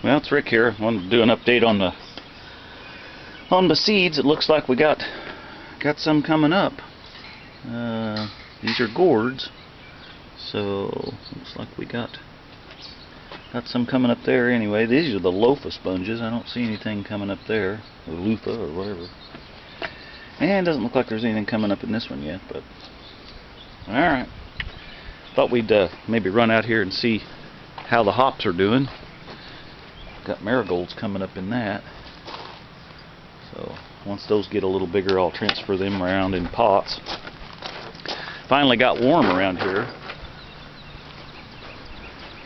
Well, it's Rick here. I wanted to do an update on the seeds. It looks like we got some coming up. These are gourds, so looks like we got some coming up there. Anyway, these are the loofah sponges. I don't see anything coming up there, or loofah or whatever. And it doesn't look like there's anything coming up in this one yet. But all right, thought we'd maybe run out here and see how the hops are doing. Got marigolds coming up in that. So once those get a little bigger, I'll transfer them around in pots. Finally got warm around here.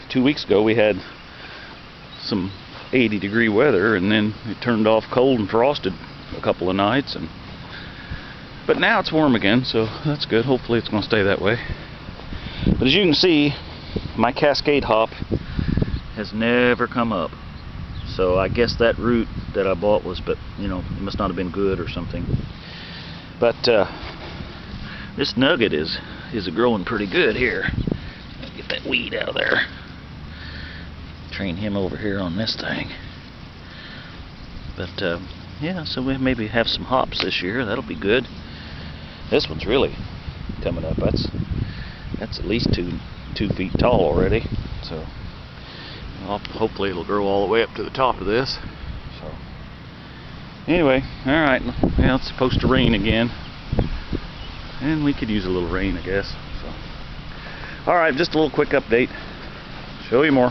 2 weeks ago we had some 80-degree weather, and then it turned off cold and frosted a couple of nights, but now it's warm again, so that's good. Hopefully it's going to stay that way. But as you can see, my Cascade hop has never come up. So I guess that root that I bought was, but you know, it must not have been good or something. But this nugget is growing pretty good here. Get that weed out of there. Train him over here on this thing. But yeah, so we maybe have some hops this year. That'll be good. This one's really coming up. That's at least two feet tall already. So hopefully it'll grow all the way up to the top of this. So anyway, all right. Well, it's supposed to rain again, and we could use a little rain, I guess. So all right, just a little quick update. Show you more.